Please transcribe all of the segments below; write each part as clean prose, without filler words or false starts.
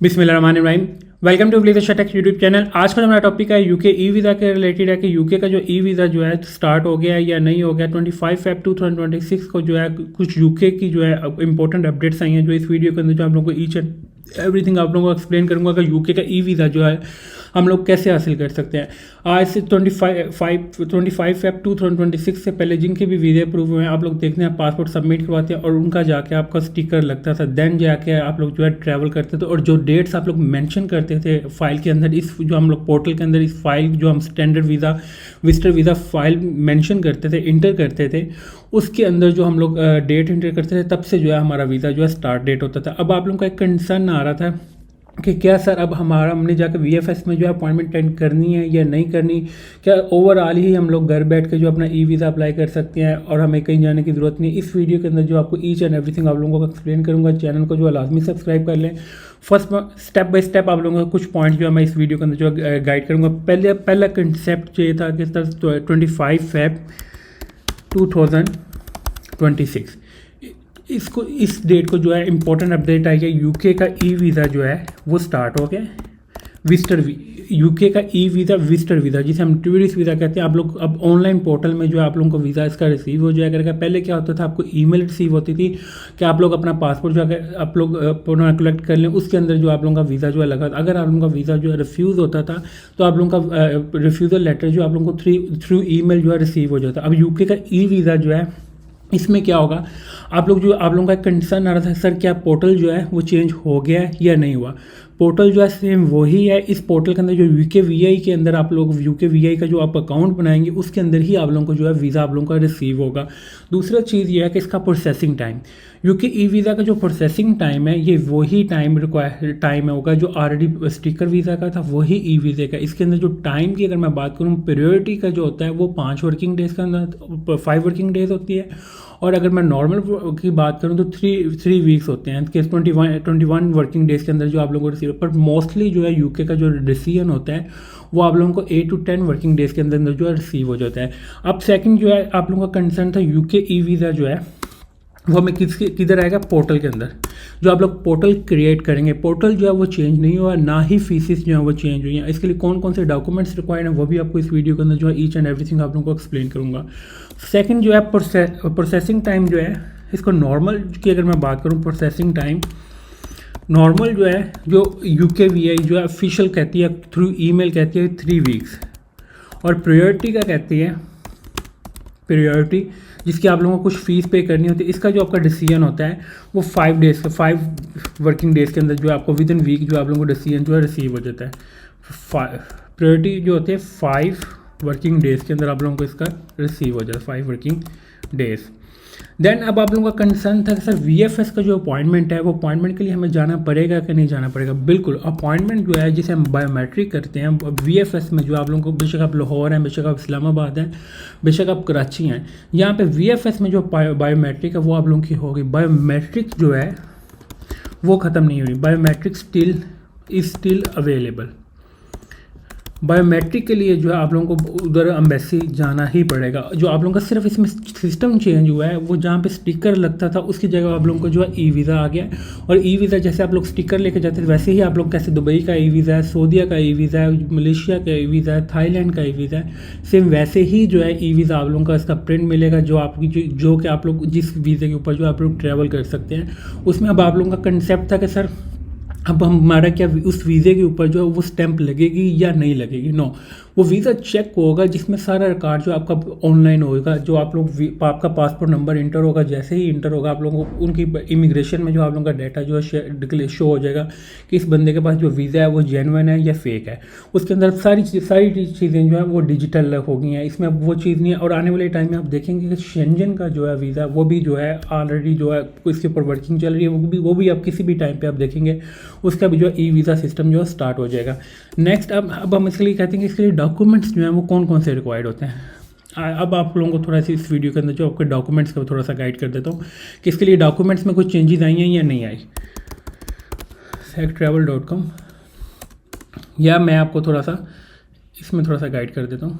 बिस्मिल्लाहिर्रहमानिर्रहीम। Welcome to ब्लेजर शटेक यूट्यूब चैनल। आज का हमारा टॉपिक है यूके ई वीज़ा के रिलेटेड है कि यूके का जो ई वीज़ा जो है स्टार्ट हो गया है या नहीं हो गया। 25 फ़रवरी 2026 को जो है कुछ यूके की जो है इंपॉर्टेंट अपडेट्स आई हैं जो इस वीडियो के अंदर जो आप लोगों को ईच एंड एवरीथिंग आप लोगों को एक्सप्लेन करूंगा कि यूके का ई वीज़ा जो है हम लोग कैसे हासिल कर सकते हैं। आज से 25 फ़रवरी 2026 से पहले जिनके भी वीज़े अप्रूव हुए हैं आप लोग देखते हैं पासपोर्ट सबमिट करवाते हैं और उनका जाके आपका स्टिकर लगता था, देन जाके आप लोग जो है ट्रैवल करते थे और जो डेट्स आप लोग मेंशन करते थे फाइल के अंदर, इस जो हम लोग पोर्टल के अंदर इस फाइल जो हम standard visa visitor visa file mention करते थे, इंटर करते थे, उसके अंदर जो हम लोग डेट इंटर करते थे तब से जो है हमारा वीज़ा जो है स्टार्ट डेट होता था। अब आप लोगों का एक कंसर्न आ रहा था कि क्या सर अब हमने जाकर वीएफएस में जो है अपॉइंटमेंट अटेंड करनी है या नहीं करनी, क्या ओवरऑल ही हम लोग घर बैठ के जो अपना ई वीज़ा अप्लाई कर सकते हैं और हमें कहीं जाने की ज़रूरत नहीं। इस वीडियो के अंदर जो आपको ईच एंड एवरीथिंग आप लोगों को एक्सप्लेन करूंगा। चैनल को जो है लाजमी सब्सक्राइब कर लें। फर्स्ट स्टेप बाय स्टेप आप लोगों को कुछ पॉइंट जो है मैं इस वीडियो के अंदर जो गाइड करूँगा। पहला कंसेप्ट ये था कि सर 25 फ़रवरी 2026 इस डेट को जो है इंपॉर्टेंट अपडेट आई है। यूके का ई वीज़ा जो है वो स्टार्ट हो गया। यूके का ई वीज़ा विजिटर वीज़ा जिसे हम टूरिस्ट वीज़ा कहते हैं, आप लोग अब ऑनलाइन पोर्टल में जो है आप लोगों को वीज़ा इसका रिसीव हो जाया करेगा। पहले क्या होता था, आपको ईमेल रिसीव होती थी कि आप लोग अपना पासपोर्ट जो है आप लोग पुनः कलेक्ट कर लें, उसके अंदर जो आप लोगों का वीज़ा जो है लगा। अगर आप लोगों का वीज़ा जो है रिफ्यूज़ होता था तो आप लोगों का रिफ्यूज़ल लेटर जो आप लोगों को थ्रू ईमेल जो है रिसीव हो जाता। अब यूके का ई वीज़ा जो है इसमें क्या होगा, आप लोगों का एक कंसर्न आ रहा था सर क्या पोर्टल जो है वो चेंज हो गया है या नहीं हुआ। पोर्टल जो है सेम वही है। इस पोर्टल के अंदर जो यूके वीआई के अंदर आप लोग यूके वीआई का जो आप अकाउंट बनाएंगे उसके अंदर ही आप लोगों को जो है वीज़ा आप लोगों का रिसीव होगा। दूसरा चीज़ ये है कि इसका processing time, UK e visa का जो प्रोसेसिंग टाइम है ये वही टाइम होगा जो ऑलरेडी स्टिकर वीज़ा का था, वही ई वीज़ा का। इसके अंदर जो टाइम की अगर मैं बात करूँ, प्रायोरिटी का जो होता है वो 5 वर्किंग डेज़ का अंदर 5 वर्किंग डेज़ होती है, और अगर मैं नॉर्मल की बात करूं तो थ्री वीक्स होते हैं कि 21 वर्किंग डेज़ के अंदर जो आप लोगों को रिसीव। पर मोस्टली जो है यूके का जो डिसीजन होता है वो आप लोगों को 8 to 10 वर्किंग डेज़ के अंदर जो है रिसीव हो जाता है। अब सेकंड जो है आप लोगों का कंसर्न था यूके ई वीज़ा जो है वो हमें किधर आएगा, पोर्टल के अंदर। जो आप लोग पोर्टल क्रिएट करेंगे, पोर्टल जो है वो चेंज नहीं हुआ, ना ही फीसिस जो है वो चेंज हुई हैं। इसके लिए कौन कौन से डॉक्यूमेंट्स रिक्वायर्ड हैं वो भी आपको इस वीडियो के अंदर जो है ईच एंड एवरीथिंग आप लोगों को एक्सप्लेन करूँगा। सेकंड जो है प्रोसेसिंग टाइम जो है, इसको नॉर्मल की अगर मैं बात करूँ प्रोसेसिंग टाइम, नॉर्मल जो है जो यूके वीआई जो है ऑफिशियल कहती है थ्रू ईमेल कहती है 3 वीक्स, और प्रायोरिटी का कहती है प्रायोरिटी जिसकी आप लोगों को कुछ फीस पे करनी होती है, इसका जो आपका डिसीजन होता है वो 5 वर्किंग डेज़ के अंदर जो आपको विद इन वीक जो आप लोगों को डिसीजन जो है रिसीव हो जाता है। प्रायोरिटी जो होती है 5 वर्किंग डेज़ के अंदर आप लोगों को इसका रिसीव हो जाता है, 5 वर्किंग डेज़। देन अब आप लोगों का कंसर्न था कि सर वीएफएस का जो अपॉइंटमेंट है वो अपॉइंटमेंट के लिए हमें जाना पड़ेगा कि नहीं जाना पड़ेगा। बिल्कुल, अपॉइंटमेंट जो है जिसे हम बायोमेट्रिक करते हैं वीएफएस में जो आप लोगों को, बेशक आप लाहौर हैं, बेशक आप इस्लामाबाद हैं, बेशक आप कराची हैं, यहाँ पे वीएफएस में जो बायोमेट्रिक है वो आप लोगों की होगी। बायोमेट्रिक जो है वो ख़त्म नहीं हुई, बायोमेट्रिक स्टिल अवेलेबल। बायोमेट्रिक के लिए जो है आप लोगों को उधर एम्बेसी जाना ही पड़ेगा। जो आप लोगों का सिर्फ इसमें सिस्टम चेंज हुआ है, वो जहाँ पे स्टिकर लगता था उसकी जगह आप लोगों को जो है ई वीज़ा आ गया। और ई वीज़ा जैसे आप लोग स्टिकर लेके जाते थे वैसे ही आप लोग कैसे दुबई का ई वीज़ा है, सऊदीया का ई वीज़ा है, मलेशिया का ई वीज़ा है, थाईलैंड का ई वीज़ा है, सेम वैसे ही जो है ई वीज़ा आप लोगों का इसका प्रिंट मिलेगा जो आपकी जो कि आप लोग जिस वीज़े के ऊपर जो आप लोग ट्रैवल कर सकते हैं। उसमें अब आप लोगों का कंसेप्ट था कि सर अब हमारा क्या उस वीज़े के ऊपर जो है वो स्टैंप लगेगी या नहीं लगेगी। नो, वो वीज़ा चेक होगा जिसमें सारा रिकॉर्ड जो आपका ऑनलाइन होगा, जो आप लोग आपका पासपोर्ट नंबर इंटर होगा, जैसे ही इंटर होगा आप लोगों को उनकी इमिग्रेशन में जो आप लोगों का डाटा जो है शो हो जाएगा कि इस बंदे के पास जो वीज़ा है वो जेन्युइन है या फेक है। उसके अंदर सारी चीज़ें जो है वो डिजिटल हो गई हैं, इसमें अब वो चीज़ नहीं है। और आने वाले टाइम में आप देखेंगे कि शेंजन का जो है वीज़ा वो भी जो है ऑलरेडी जो है इसके ऊपर वर्किंग चल रही है, वो भी आप किसी भी टाइम पर आप देखेंगे उसका भी जो है ई वीज़ा सिस्टम जो है स्टार्ट हो जाएगा। नेक्स्ट अब हम इसके लिए कहते हैं कि इसके लिए डॉक्यूमेंट्स जो हैं वो कौन कौन से रिक्वायर्ड होते हैं। अब आप लोगों को थोड़ा सी इस वीडियो के अंदर जो आपके डॉक्यूमेंट्स का थोड़ा सा गाइड कर देता हूँ कि इसके लिए डॉक्यूमेंट्स में कुछ चेंजेस आई हैं या नहीं आई। sectravel.com, या मैं आपको थोड़ा सा इसमें थोड़ा सा गाइड कर देता हूँ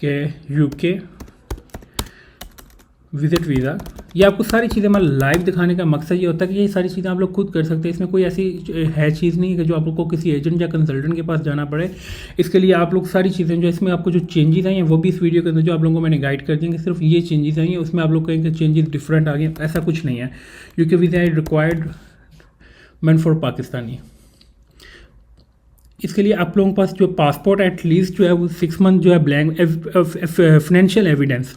कि यूके विजिट वीज़ा, ये आपको सारी चीज़ें हमारा लाइव दिखाने का मकसद ये होता है कि ये सारी चीज़ें आप लोग खुद कर सकते हैं। इसमें कोई ऐसी है चीज़ नहीं है कि जो आप लोग को किसी एजेंट या कंसल्टेंट के पास जाना पड़े। इसके लिए आप लोग सारी चीज़ें जो इसमें आपको जो चेंजेस आई हैं वो भी इस वीडियो के अंदर जो आप लोगों को मैंने गाइड कर देंगे। सिर्फ ये चेंजेस आई हैं, उसमें आप लोग कहेंगे चेंजेस डिफरेंट आ गए, ऐसा कुछ नहीं है। UK visa is required meant for Pakistani. इसके लिए आप लोगों के पास जो पासपोर्ट एटलीस्ट जो है वो 6 मंथ जो है ब्लैंक फाइनेंशियल एविडेंस।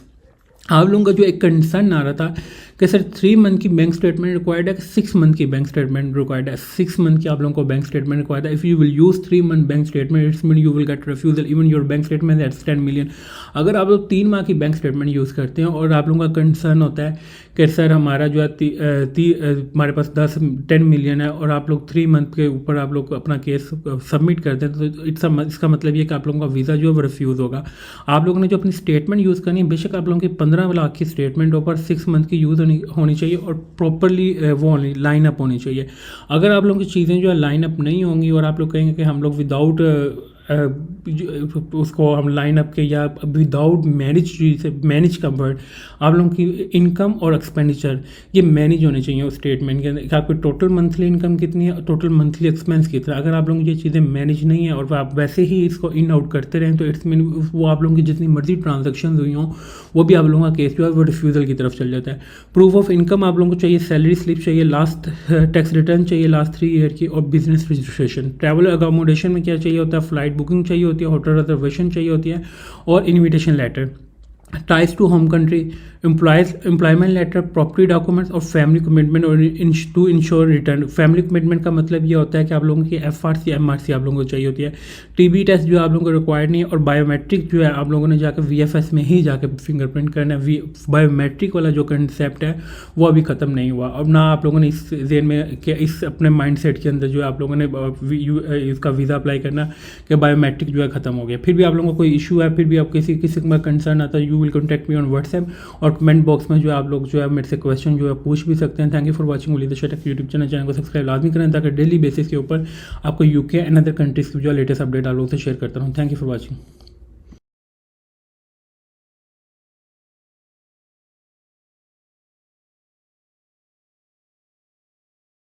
आप लोगों का जो एक कंसर्न आ रहा था कि सर 3 मंथ की बैंक स्टेटमेंट रिक्वायर्ड है कि 6 मंथ की बैंक स्टेटमेंट रिक्वायर्ड है। 6 मंथ की आप लोगों को बैंक स्टेटमेंट रिक्वायर्ड है। If you will use 3 month bank statement it's mean you will get refusal even your bank statement that's 10 million. अगर आप लोग 3 माह की बैंक स्टेटमेंट यूज़ करते हैं और आप लोगों का कंसर्न होता है कि सर हमारा जो है हमारे पास 10 मिलियन है और आप लोग 3 मंथ के ऊपर आप लोग अपना केस सबमिट करते हैं तो इसका मतलब ये कि आप लोगों का वीज़ा जो है वो रिफ्यूज़ होगा। आप लोगों ने जो अपनी स्टेटमेंट यूज़ करनी है, बेशक आप लोगों की 15 लाख की स्टेटमेंट ऊपर 6 मंथ की यूज़ होनी चाहिए और प्रॉपरली वो लाइन अप होनी चाहिए। अगर आप लोगों की चीज़ें जो है लाइन अप नहीं होंगी और आप लोग कहेंगे कि हम लोग विदाउट उसको हम लाइन अप के या विदाउट मैनेज का वर्ड, आप लोगों की इनकम और एक्सपेंडिचर ये मैनेज होने चाहिए उस स्टेटमेंट के अंदर कि आपकी टोटल मंथली इनकम कितनी है और टोटल मंथली एक्सपेंस कितना है। अगर आप लोगों की ये चीज़ें मैनेज नहीं है और आप वैसे ही इसको इन आउट करते रहें तो इट्स मीन वो आप लोगों की जितनी मर्जी ट्रांजेक्शन हुई हों वो भी आप लोगों का केस जो है वो रिफ्यूज़ल की तरफ चल जाता है। प्रूफ ऑफ इनकम आप लोगों को चाहिए, सैलरी स्लिप चाहिए, लास्ट टैक्स रिटर्न चाहिए लास्ट 3 ईयर की और बिजनेस रजिस्ट्रेशन। ट्रैवल अकोमोडेशन में क्या चाहिए होता है, फ्लाइट बुकिंग चाहिए होती है, होटल रिजर्वेशन चाहिए होती है और invitation letter, ties to home country, employment letter, property documents और फैमिली कमिटमेंट और to ensure return. Family commitment का मतलब ये होता है कि आप लोगों की FRC MRC आप लोगों को चाहिए होती है। TB टेस्ट जो आप लोगों को रिक्वायर्ड नहीं है और बायोमेट्रिक जो है आप लोगों ने जाकर VFS में ही जाकर फिंगरप्रिंट करना है। बायोमेट्रिक वाला जो कंसेप्ट है वो अभी ख़त्म नहीं हुआ। अब ना आप लोगों ने इस जेन में कि इस अपने माइंडसेट के अंदर जो है आप लोगों ने इसका वीज़ा अप्लाई करना कि बायोमेट्रिक जो है ख़त्म हो गया। फिर भी आप लोगों को कोई इशू है, फिर भी आप किसी का कंसर्न आता है, you will contact me on WhatsApp और कमेंट बॉक्स में जो आप लोग जो है मेरे से क्वेश्चन जो है पूछ भी सकते हैं। थैंक यू फॉर वाचिंग वली द शटक यूट्यूब चैनल को सब्सक्राइब लाजमी करें ताकि डेली बेसिस के ऊपर आपको यूके एंड अदर कंट्रीज की जो लेटेस्ट अपडेट आप लोगों से शेयर करता रहूँ। Thank you for watching.